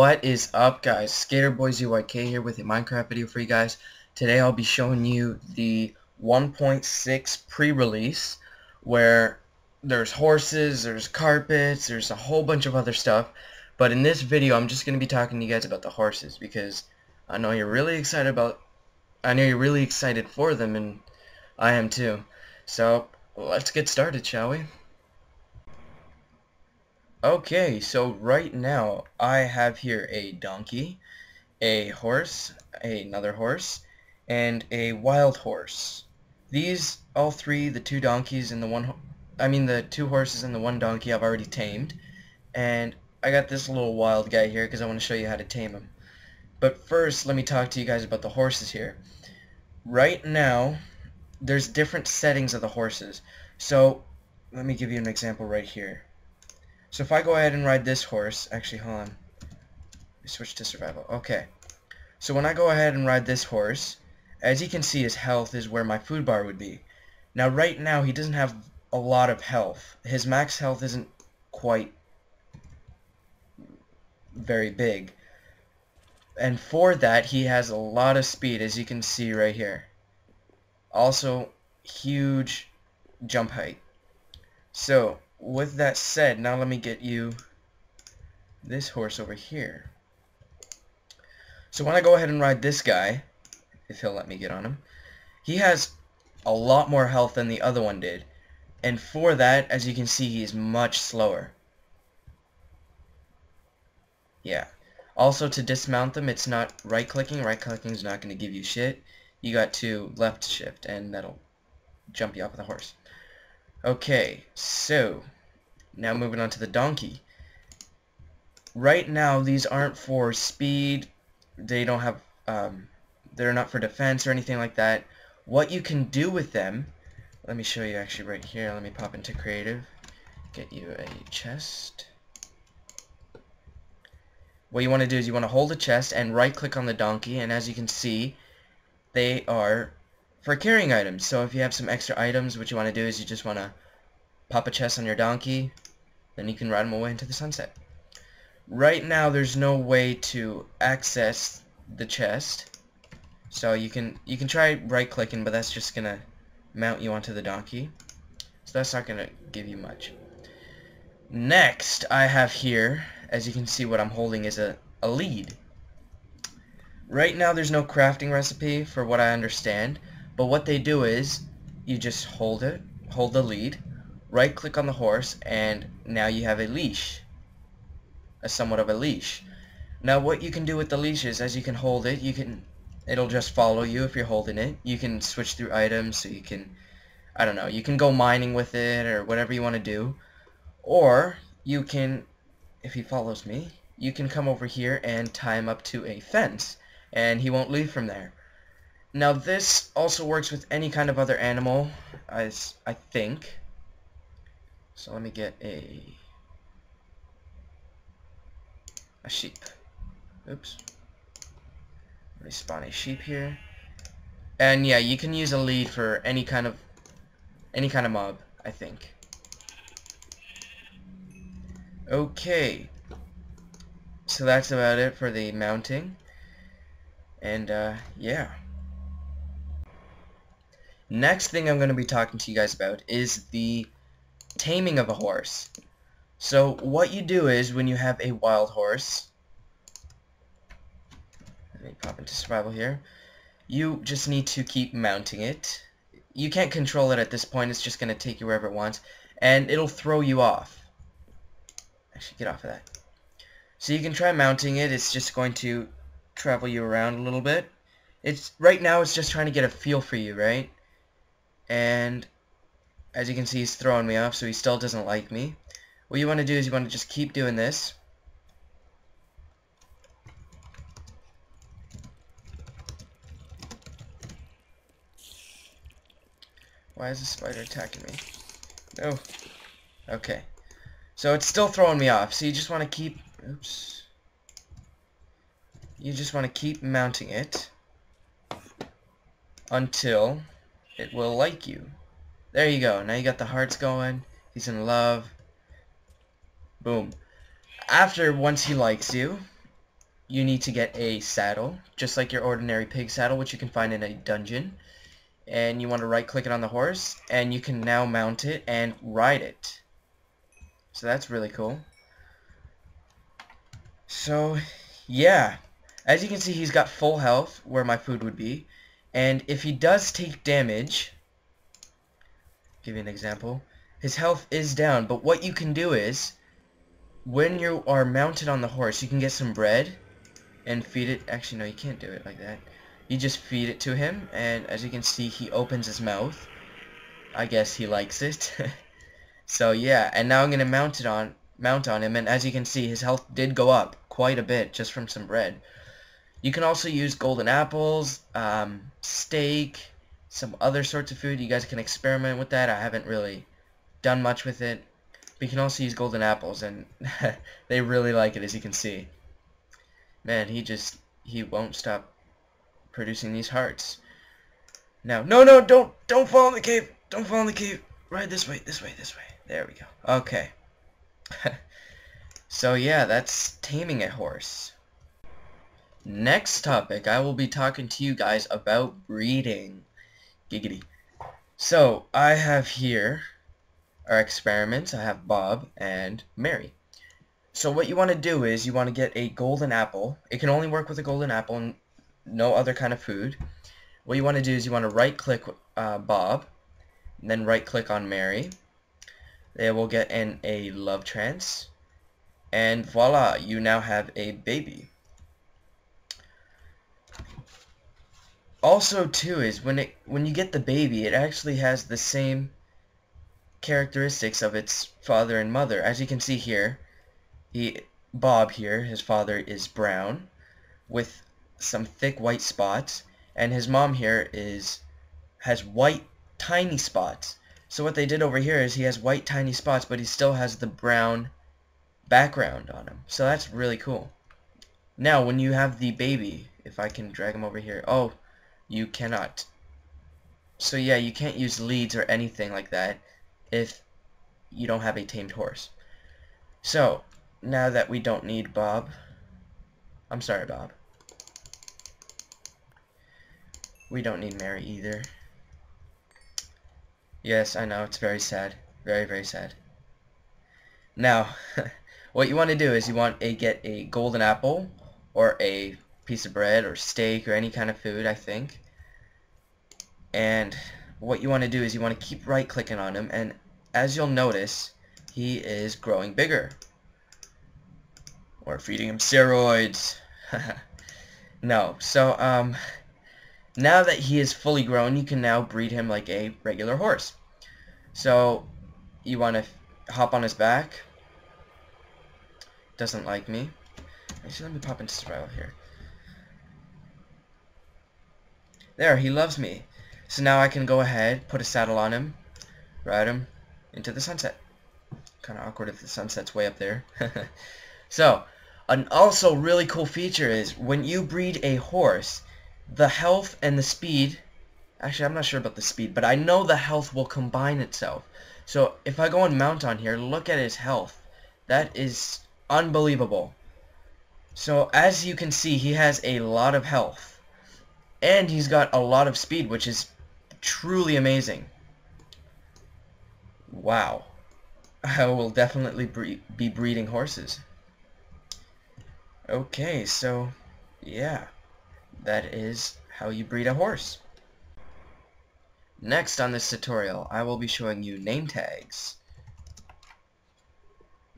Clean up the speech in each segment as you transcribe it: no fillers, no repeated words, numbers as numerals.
What is up, guys? SkaterBoyZYK here with a Minecraft video for you guys. Today I'll be showing you the 1.6 pre-release where there's horses, there's carpets, there's a whole bunch of other stuff. But in this video I'm just going to be talking to you guys about the horses because I know you're really excited for them, and I am too. So let's get started, shall we? Okay, so right now I have here a donkey, a horse, another horse, and a wild horse. These, all three, the two donkeys and the two horses and the one donkey I've already tamed. And I got this little wild guy here because I want to show you how to tame him. But first, let me talk to you guys about the horses here. Right now, there's different settings of the horses. So, let me give you an example right here. So if I go ahead and ride this horse, actually hold on, switch to survival. Okay, so when I go ahead and ride this horse, as you can see, his health is where my food bar would be. Now right now he doesn't have a lot of health. His max health isn't quite very big, and for that he has a lot of speed, as you can see right here. Also huge jump height. So with that said, now let me get you this horse over here. So when I go ahead and ride this guy, if he'll let me get on him, he has a lot more health than the other one did. And for that, as you can see, he's much slower. Yeah. Also, to dismount them, it's not right-clicking. Right-clicking is not going to give you shit. You got to left shift, and that'll jump you off of the horse. Okay, so now moving on to the donkey. Right now these aren't for speed, they don't have they're not for defense or anything like that. What you can do with them, let me show you actually right here. Let me pop into creative, get you a chest. What you want to do is you want to hold a chest and right click on the donkey, and as you can see, they are for carrying items. So if you have some extra items, what you want to do is you just want to pop a chest on your donkey, then you can ride them away into the sunset. Right now there's no way to access the chest, so you can try right clicking, but that's just gonna mount you onto the donkey, so that's not gonna give you much. Next I have here, as you can see, what I'm holding is a lead. Right now there's no crafting recipe for what I understand, but what they do is you just hold the lead, right click on the horse, and now you have a leash, somewhat of a leash. Now what you can do with the leash is, as you can hold it, it'll just follow you if you're holding it. You can switch through items, so you can, I don't know, you can go mining with it or whatever you want to do. Or you can, if he follows me, you can come over here and tie him up to a fence and he won't leave from there. Now this also works with any kind of other animal, as I think. So let me get a sheep. Oops. Let me spawn a sheep here. And yeah, you can use a lead for any kind of mob, I think. Okay. So that's about it for the mounting. And yeah. Next thing I'm going to be talking to you guys about is the taming of a horse. So what you do is, when you have a wild horse, let me pop into survival here, you just need to keep mounting it. You can't control it at this point, it's just going to take you wherever it wants, and it'll throw you off. Actually, get off of that. So you can try mounting it, it's just going to travel you around a little bit. Right now it's just trying to get a feel for you, right? And as you can see, he's throwing me off, so he still doesn't like me. What you want to do is you want to just keep doing this. Why is the spider attacking me? No. Okay. So it's still throwing me off, so you just want to keep... Oops. You just want to keep mounting it until it will like you. There you go. Now you got the hearts going. He's in love. Boom. Once he likes you, you need to get a saddle, just like your ordinary pig saddle, which you can find in a dungeon. And you want to right click it on the horse, and you can now mount it and ride it. So that's really cool. So yeah, as you can see, he's got full health where my food would be, and if he does take damage, give you an example, his health is down. But what you can do is, when you are mounted on the horse, you can get some bread and feed it. Actually, no, you can't do it like that. You just feed it to him, and as you can see, he opens his mouth. I guess he likes it. So yeah, and now I'm gonna mount on him, and as you can see, his health did go up quite a bit just from some bread. You can also use golden apples, steak, some other sorts of food. You guys can experiment with that. I haven't really done much with it. But you can also use golden apples, and they really like it, as you can see. Man, he won't stop producing these hearts. Now, no, don't fall in the cave. Don't fall in the cave. Right, this way. There we go. Okay. So yeah, that's taming a horse. Next topic, I will be talking to you guys about breeding. Giggity. So, I have here our experiments. I have Bob and Mary. So what you want to do is you want to get a golden apple. It can only work with a golden apple and no other kind of food. What you want to do is you want to right click Bob, and then right click on Mary. They will get in a love trance, and voila, you now have a baby. Also too is when you get the baby, it actually has the same characteristics of its father and mother. As you can see here, Bob here, his father is brown with some thick white spots, and his mom here has white tiny spots. So what they did over here is he has white tiny spots, but he still has the brown background on him. So that's really cool. Now when you have the baby, if I can drag him over here, oh, you cannot. So yeah, you can't use leads or anything like that if you don't have a tamed horse. So now that we don't need Bob, I'm sorry Bob, we don't need Mary either. Yes, I know, it's very sad. Very, very sad. Now, what you want to do is you want to get a golden apple or a piece of bread or steak or any kind of food, I think. And what you want to do is you want to keep right clicking on him, and as you'll notice, he is growing bigger. Or feeding him steroids. No, so now that he is fully grown, you can now breed him like a regular horse. So you want to hop on his back. Doesn't like me. Actually, let me pop into survival here. There, he loves me. So now I can go ahead, put a saddle on him, ride him into the sunset. Kind of awkward if the sunset's way up there. So, an also really cool feature is when you breed a horse, the health and the speed, actually I'm not sure about the speed, but I know the health will combine itself. So if I go and mount on here, look at his health. That is unbelievable. So as you can see, he has a lot of health. And he's got a lot of speed, which is truly amazing. Wow. I will definitely be breeding horses. Okay, so yeah, that is how you breed a horse. Next on this tutorial, I will be showing you name tags.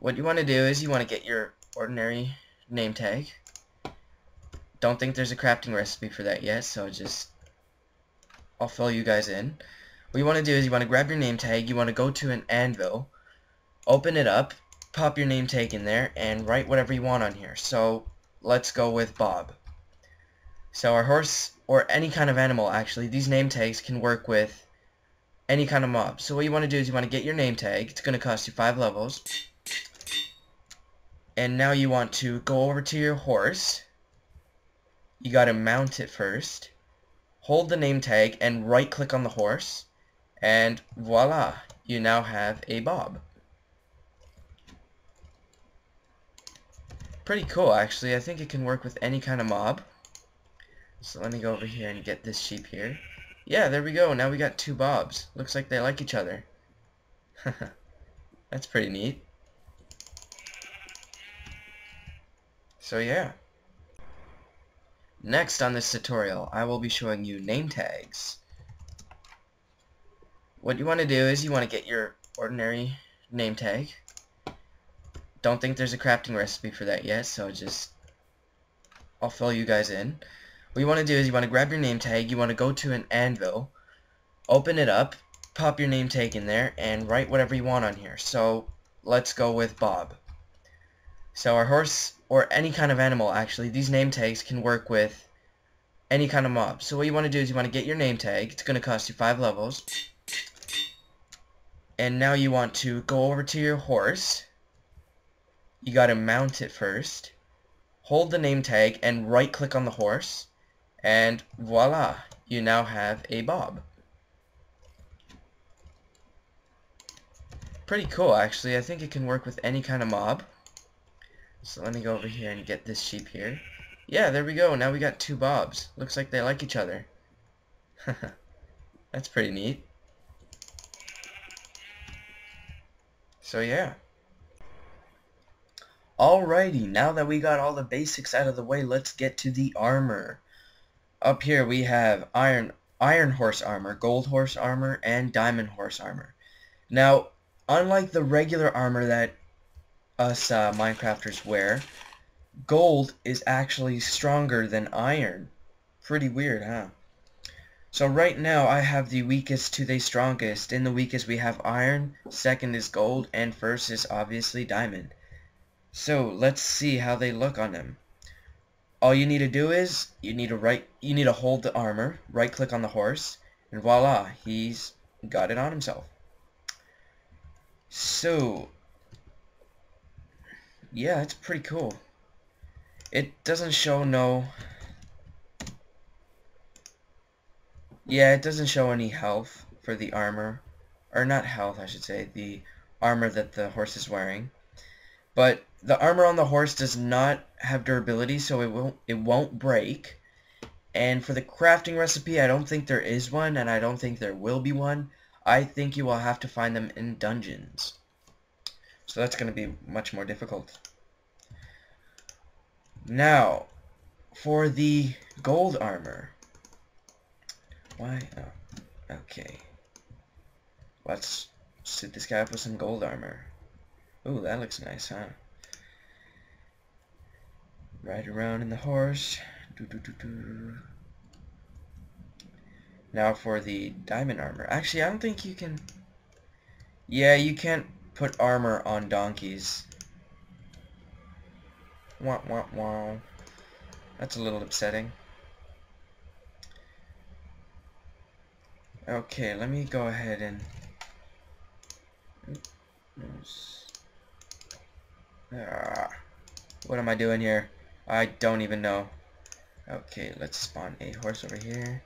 What you want to do is you want to get your ordinary name tag. Don't think there's a crafting recipe for that yet, so I'll fill you guys in. What you want to do is you want to grab your name tag, you want to go to an anvil, open it up, pop your name tag in there, and write whatever you want on here. So let's go with Bob. So our horse, or any kind of animal actually, these name tags can work with any kind of mob. So what you want to do is you want to get your name tag. It's going to cost you 5 levels. And now you want to go over to your horse. You got to mount it first. Hold the name tag and right click on the horse. And voila, you now have a Bob. Pretty cool, actually. I think it can work with any kind of mob. So let me go over here and get this sheep here. Yeah, there we go. Now we got two Bobs. Looks like they like each other. That's pretty neat. So yeah. Next on this tutorial, I will be showing you name tags. What you want to do is you want to get your ordinary name tag. Don't think there's a crafting recipe for that yet, so I'll fill you guys in. What you want to do is you want to grab your name tag, you want to go to an anvil, open it up, pop your name tag in there, and write whatever you want on here. So let's go with Bob. So our horse, or any kind of animal actually, these name tags can work with any kind of mob. So what you want to do is you want to get your name tag. It's going to cost you 5 levels. And now you want to go over to your horse. You got to mount it first. Hold the name tag and right click on the horse. And voila, you now have a Bob. Pretty cool actually. I think it can work with any kind of mob. So let me go over here and get this sheep here. Yeah, there we go. Now we got two Bobs. Looks like they like each other. That's pretty neat. So yeah. Alrighty, now that we got all the basics out of the way, let's get to the armor. Up here we have iron horse armor, gold horse armor, and diamond horse armor. Now, unlike the regular armor that us Minecrafters wear, gold is actually stronger than iron. Pretty weird, huh? So right now I have the weakest to the strongest. In the weakest we have iron, second is gold, and first is obviously diamond. So let's see how they look on them. All you need to do is you need to hold the armor, right click on the horse, and voila, he's got it on himself. So yeah, it's pretty cool. It doesn't show it doesn't show any health for the armor, or not health I should say, the armor that the horse is wearing. But the armor on the horse does not have durability, so it won't break. And for the crafting recipe, I don't think there is one, and I don't think there will be one. I think you will have to find them in dungeons. So that's going to be much more difficult. Now, for the gold armor. Why? Oh, okay. Let's suit this guy up with some gold armor. Ooh, that looks nice, huh? Ride around in the horse. Now for the diamond armor. Actually, I don't think you can... Yeah, you can't put armor on donkeys. Wah, wah, wah. That's a little upsetting. Okay, let me go ahead and... What am I doing here? I don't even know. Okay, let's spawn a horse over here.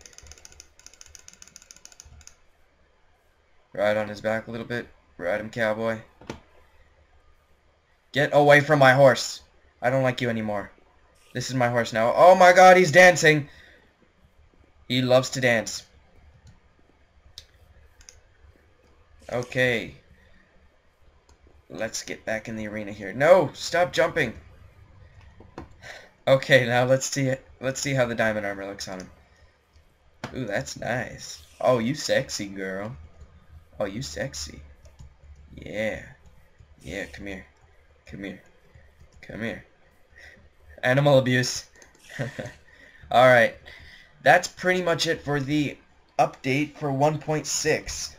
Ride on his back a little bit. Ride him, cowboy. Get away from my horse. I don't like you anymore. This is my horse now. Oh my god, he's dancing. He loves to dance. Okay. Let's get back in the arena here. No, stop jumping. Okay, now let's see how the diamond armor looks on him. Ooh, that's nice. Oh, you sexy girl. Oh, you sexy. Yeah. Yeah, come here. Come here. Come here. Animal abuse. Alright. That's pretty much it for the update for 1.6.